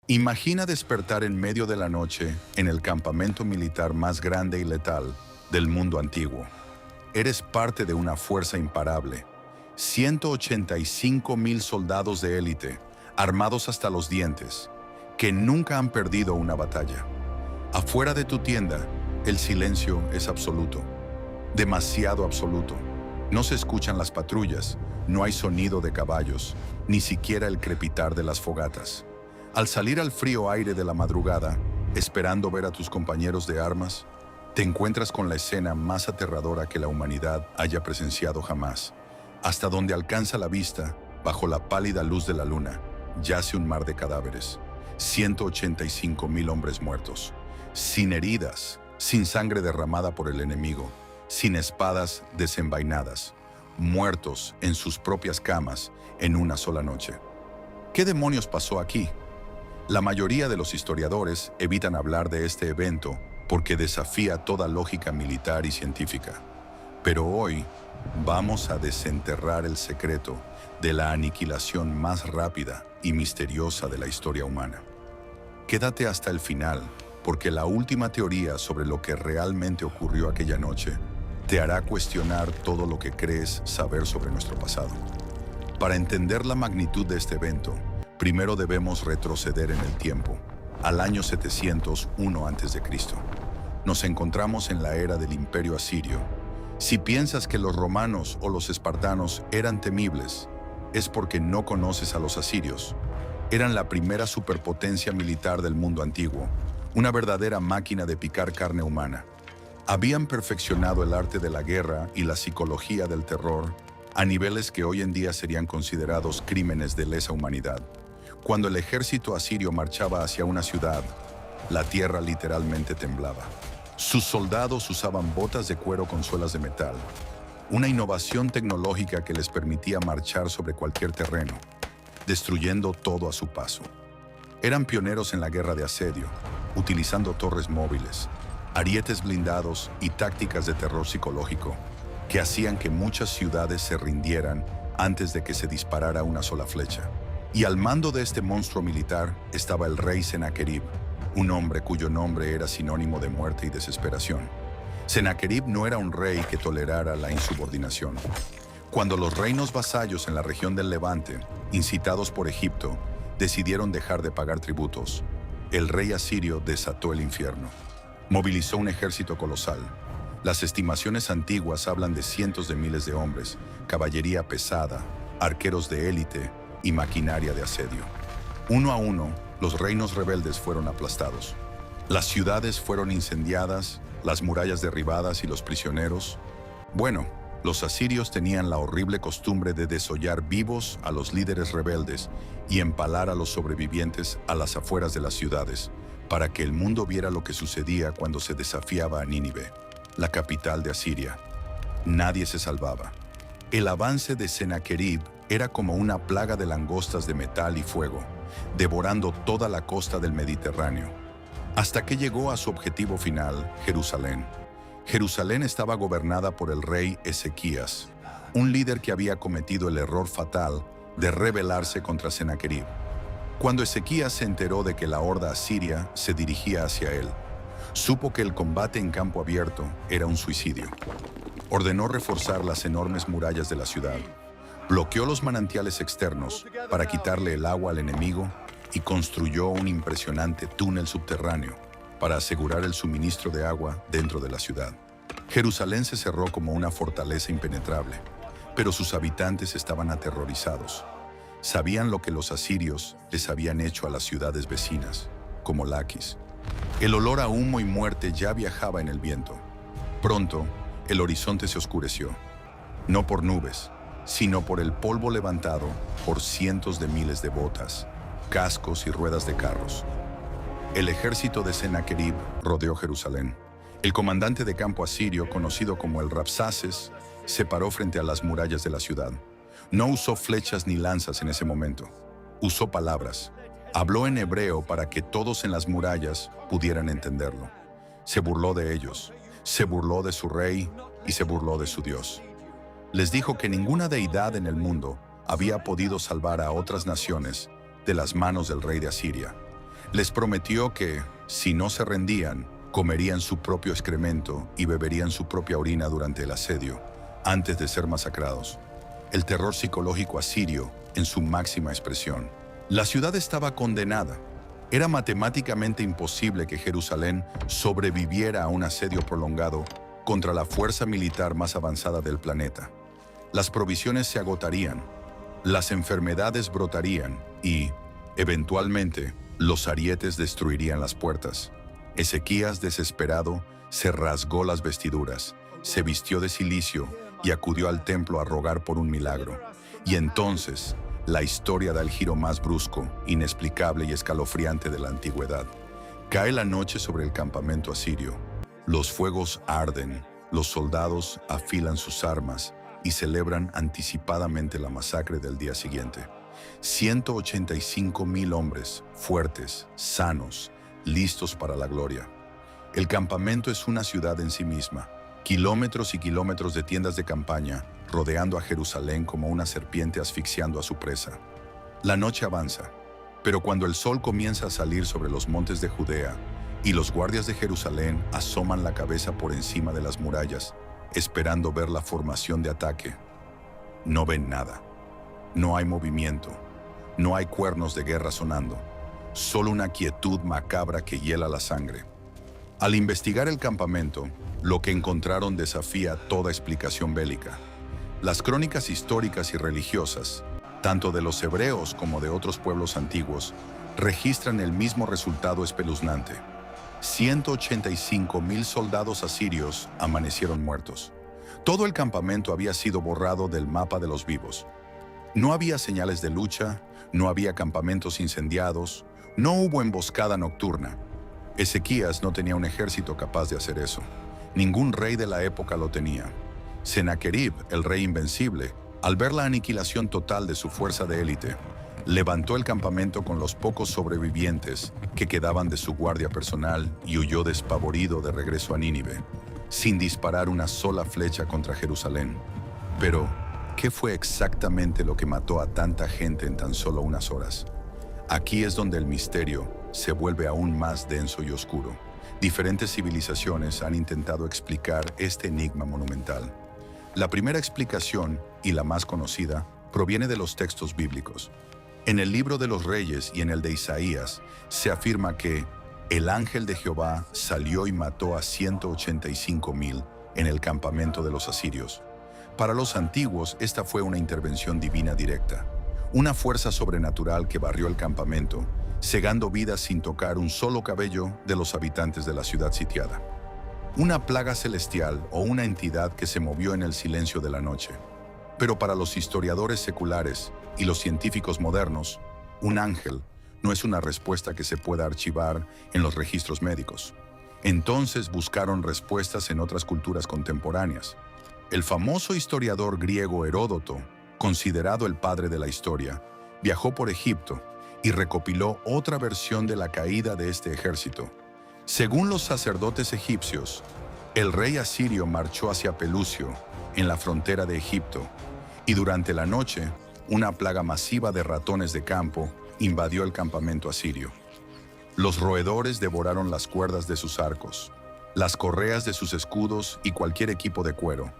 Imagina despertar en medio de la noche en el campamento militar más grande y letal del mundo antiguo. Eres parte de una fuerza imparable. 185.000 soldados de élite, armados hasta los dientes, que nunca han perdido una batalla. Afuera de tu tienda, el silencio es absoluto. Demasiado absoluto. No se escuchan las patrullas, no hay sonido de caballos, ni siquiera el crepitar de las fogatas. Al salir al frío aire de la madrugada, esperando ver a tus compañeros de armas, te encuentras con la escena más aterradora que la humanidad haya presenciado jamás. Hasta donde alcanza la vista, bajo la pálida luz de la luna, yace un mar de cadáveres. 185.000 hombres muertos, sin heridas, sin sangre derramada por el enemigo, sin espadas desenvainadas, muertos en sus propias camas en una sola noche. ¿Qué demonios pasó aquí? La mayoría de los historiadores evitan hablar de este evento porque desafía toda lógica militar y científica. Pero hoy vamos a desenterrar el secreto de la aniquilación más rápida y misteriosa de la historia humana. Quédate hasta el final, porque la última teoría sobre lo que realmente ocurrió aquella noche te hará cuestionar todo lo que crees saber sobre nuestro pasado. Para entender la magnitud de este evento, primero debemos retroceder en el tiempo, al año 701 a.C. Nos encontramos en la era del Imperio Asirio. Si piensas que los romanos o los espartanos eran temibles, es porque no conoces a los asirios. Eran la primera superpotencia militar del mundo antiguo, una verdadera máquina de picar carne humana. Habían perfeccionado el arte de la guerra y la psicología del terror a niveles que hoy en día serían considerados crímenes de lesa humanidad. Cuando el ejército asirio marchaba hacia una ciudad, la tierra literalmente temblaba. Sus soldados usaban botas de cuero con suelas de metal, una innovación tecnológica que les permitía marchar sobre cualquier terreno, destruyendo todo a su paso. Eran pioneros en la guerra de asedio, utilizando torres móviles, arietes blindados y tácticas de terror psicológico que hacían que muchas ciudades se rindieran antes de que se disparara una sola flecha. Y al mando de este monstruo militar estaba el rey Sennacherib, un hombre cuyo nombre era sinónimo de muerte y desesperación. Sennacherib no era un rey que tolerara la insubordinación. Cuando los reinos vasallos en la región del Levante, incitados por Egipto, decidieron dejar de pagar tributos, el rey asirio desató el infierno. Movilizó un ejército colosal. Las estimaciones antiguas hablan de cientos de miles de hombres, caballería pesada, arqueros de élite y maquinaria de asedio. Uno a uno, los reinos rebeldes fueron aplastados. Las ciudades fueron incendiadas, las murallas derribadas y los prisioneros. Bueno, los asirios tenían la horrible costumbre de desollar vivos a los líderes rebeldes y empalar a los sobrevivientes a las afueras de las ciudades, para que el mundo viera lo que sucedía cuando se desafiaba a Nínive, la capital de Asiria. Nadie se salvaba. El avance de Sennacherib era como una plaga de langostas de metal y fuego, devorando toda la costa del Mediterráneo, hasta que llegó a su objetivo final, Jerusalén. Jerusalén estaba gobernada por el rey Ezequías, un líder que había cometido el error fatal de rebelarse contra Sennacherib. Cuando Ezequías se enteró de que la horda asiria se dirigía hacia él, supo que el combate en campo abierto era un suicidio. Ordenó reforzar las enormes murallas de la ciudad, bloqueó los manantiales externos para quitarle el agua al enemigo y construyó un impresionante túnel subterráneo para asegurar el suministro de agua dentro de la ciudad. Jerusalén se cerró como una fortaleza impenetrable, pero sus habitantes estaban aterrorizados. Sabían lo que los asirios les habían hecho a las ciudades vecinas, como Laquis. El olor a humo y muerte ya viajaba en el viento. Pronto, el horizonte se oscureció, no por nubes, sino por el polvo levantado por cientos de miles de botas, cascos y ruedas de carros. El ejército de Sennacherib rodeó Jerusalén. El comandante de campo asirio, conocido como el Rabsaces, se paró frente a las murallas de la ciudad. No usó flechas ni lanzas en ese momento. Usó palabras. Habló en hebreo para que todos en las murallas pudieran entenderlo. Se burló de ellos, se burló de su rey y se burló de su Dios. Les dijo que ninguna deidad en el mundo había podido salvar a otras naciones de las manos del rey de Asiria. Les prometió que, si no se rendían, comerían su propio excremento y beberían su propia orina durante el asedio, antes de ser masacrados. El terror psicológico asirio en su máxima expresión. La ciudad estaba condenada. Era matemáticamente imposible que Jerusalén sobreviviera a un asedio prolongado contra la fuerza militar más avanzada del planeta. Las provisiones se agotarían, las enfermedades brotarían y, eventualmente, los arietes destruirían las puertas. Ezequías, desesperado, se rasgó las vestiduras, se vistió de cilicio y acudió al templo a rogar por un milagro. Y entonces, la historia da el giro más brusco, inexplicable y escalofriante de la antigüedad. Cae la noche sobre el campamento asirio. Los fuegos arden, los soldados afilan sus armas y celebran anticipadamente la masacre del día siguiente. 185,000 hombres, fuertes, sanos, listos para la gloria. El campamento es una ciudad en sí misma. Kilómetros y kilómetros de tiendas de campaña rodeando a Jerusalén como una serpiente asfixiando a su presa. La noche avanza, pero cuando el sol comienza a salir sobre los montes de Judea y los guardias de Jerusalén asoman la cabeza por encima de las murallas, esperando ver la formación de ataque, no ven nada. No hay movimiento, no hay cuernos de guerra sonando, solo una quietud macabra que hiela la sangre. Al investigar el campamento, lo que encontraron desafía toda explicación bélica. Las crónicas históricas y religiosas, tanto de los hebreos como de otros pueblos antiguos, registran el mismo resultado espeluznante. 185,000 soldados asirios amanecieron muertos. Todo el campamento había sido borrado del mapa de los vivos. No había señales de lucha, no había campamentos incendiados, no hubo emboscada nocturna. Ezequías no tenía un ejército capaz de hacer eso. Ningún rey de la época lo tenía. Sennacherib, el rey invencible, al ver la aniquilación total de su fuerza de élite, levantó el campamento con los pocos sobrevivientes que quedaban de su guardia personal y huyó despavorido de regreso a Nínive, sin disparar una sola flecha contra Jerusalén. Pero, ¿qué fue exactamente lo que mató a tanta gente en tan solo unas horas? Aquí es donde el misterio se vuelve aún más denso y oscuro. Diferentes civilizaciones han intentado explicar este enigma monumental. La primera explicación, y la más conocida, proviene de los textos bíblicos. En el libro de los Reyes y en el de Isaías, se afirma que el ángel de Jehová salió y mató a 185,000 en el campamento de los asirios. Para los antiguos, esta fue una intervención divina directa, una fuerza sobrenatural que barrió el campamento, cegando vidas sin tocar un solo cabello de los habitantes de la ciudad sitiada. Una plaga celestial o una entidad que se movió en el silencio de la noche. Pero para los historiadores seculares y los científicos modernos, un ángel no es una respuesta que se pueda archivar en los registros médicos. Entonces buscaron respuestas en otras culturas contemporáneas. El famoso historiador griego Heródoto, considerado el padre de la historia, viajó por Egipto y recopiló otra versión de la caída de este ejército. Según los sacerdotes egipcios, el rey asirio marchó hacia Pelusio, en la frontera de Egipto, y durante la noche, una plaga masiva de ratones de campo invadió el campamento asirio. Los roedores devoraron las cuerdas de sus arcos, las correas de sus escudos y cualquier equipo de cuero,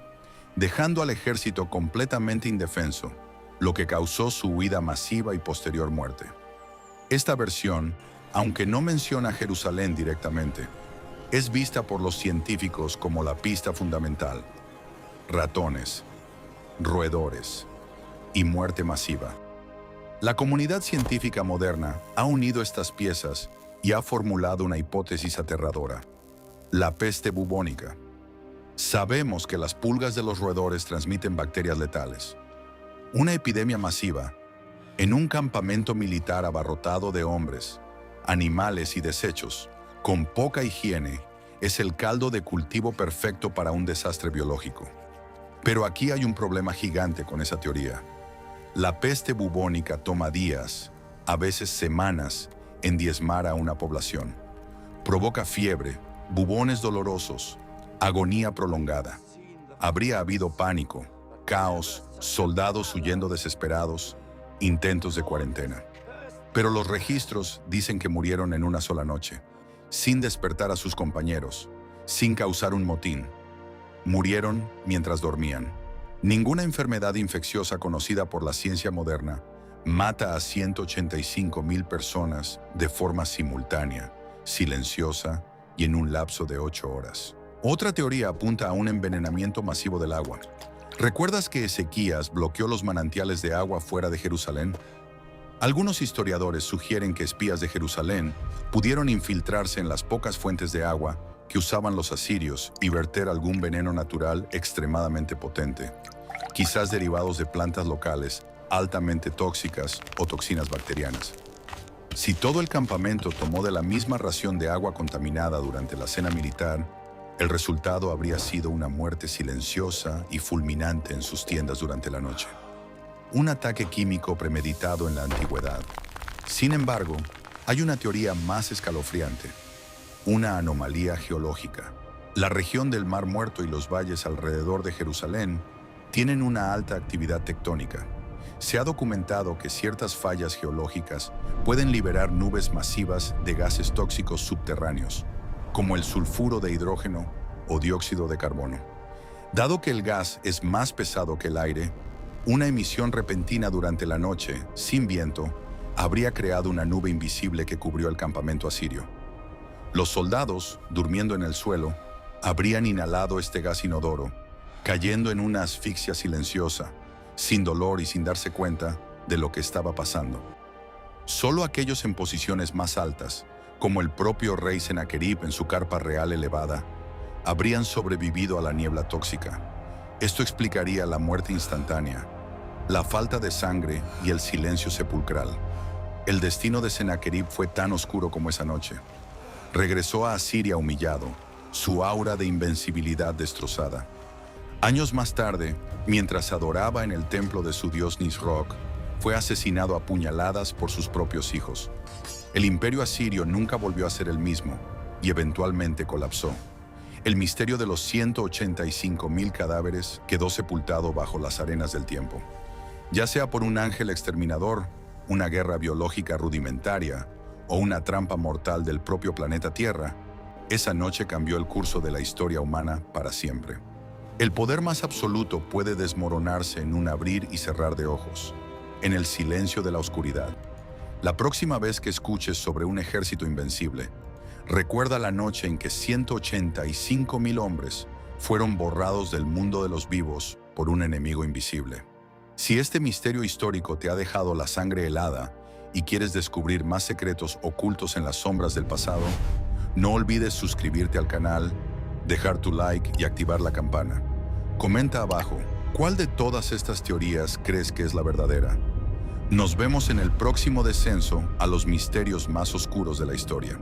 dejando al ejército completamente indefenso, lo que causó su huida masiva y posterior muerte. Esta versión, aunque no menciona Jerusalén directamente, es vista por los científicos como la pista fundamental. Ratones, roedores y muerte masiva. La comunidad científica moderna ha unido estas piezas y ha formulado una hipótesis aterradora: la peste bubónica. Sabemos que las pulgas de los roedores transmiten bacterias letales. Una epidemia masiva, en un campamento militar abarrotado de hombres, animales y desechos, con poca higiene, es el caldo de cultivo perfecto para un desastre biológico. Pero aquí hay un problema gigante con esa teoría. La peste bubónica toma días, a veces semanas, en diezmar a una población. Provoca fiebre, bubones dolorosos, agonía prolongada. Habría habido pánico, caos, soldados huyendo desesperados, intentos de cuarentena. Pero los registros dicen que murieron en una sola noche, sin despertar a sus compañeros, sin causar un motín. Murieron mientras dormían. Ninguna enfermedad infecciosa conocida por la ciencia moderna mata a 185,000 personas de forma simultánea, silenciosa y en un lapso de 8 horas. Otra teoría apunta a un envenenamiento masivo del agua. ¿Recuerdas que Ezequías bloqueó los manantiales de agua fuera de Jerusalén? Algunos historiadores sugieren que espías de Jerusalén pudieron infiltrarse en las pocas fuentes de agua que usaban los asirios y verter algún veneno natural extremadamente potente, quizás derivados de plantas locales altamente tóxicas o toxinas bacterianas. Si todo el campamento tomó de la misma ración de agua contaminada durante la cena militar, el resultado habría sido una muerte silenciosa y fulminante en sus tiendas durante la noche. Un ataque químico premeditado en la antigüedad. Sin embargo, hay una teoría más escalofriante, una anomalía geológica. La región del Mar Muerto y los valles alrededor de Jerusalén tienen una alta actividad tectónica. Se ha documentado que ciertas fallas geológicas pueden liberar nubes masivas de gases tóxicos subterráneos, como el sulfuro de hidrógeno o dióxido de carbono. Dado que el gas es más pesado que el aire, una emisión repentina durante la noche, sin viento, habría creado una nube invisible que cubrió el campamento asirio. Los soldados, durmiendo en el suelo, habrían inhalado este gas inodoro, cayendo en una asfixia silenciosa, sin dolor y sin darse cuenta de lo que estaba pasando. Solo aquellos en posiciones más altas, como el propio rey Sennacherib en su carpa real elevada, habrían sobrevivido a la niebla tóxica. Esto explicaría la muerte instantánea, la falta de sangre y el silencio sepulcral. El destino de Sennacherib fue tan oscuro como esa noche. Regresó a Asiria humillado, su aura de invencibilidad destrozada. Años más tarde, mientras adoraba en el templo de su dios Nisroch, fue asesinado a puñaladas por sus propios hijos. El imperio asirio nunca volvió a ser el mismo y eventualmente colapsó. El misterio de los 185,000 cadáveres quedó sepultado bajo las arenas del tiempo. Ya sea por un ángel exterminador, una guerra biológica rudimentaria o una trampa mortal del propio planeta Tierra, esa noche cambió el curso de la historia humana para siempre. El poder más absoluto puede desmoronarse en un abrir y cerrar de ojos, en el silencio de la oscuridad. La próxima vez que escuches sobre un ejército invencible, recuerda la noche en que 185,000 hombres fueron borrados del mundo de los vivos por un enemigo invisible. Si este misterio histórico te ha dejado la sangre helada y quieres descubrir más secretos ocultos en las sombras del pasado, no olvides suscribirte al canal, dejar tu like y activar la campana. Comenta abajo, ¿cuál de todas estas teorías crees que es la verdadera? Nos vemos en el próximo descenso a los misterios más oscuros de la historia.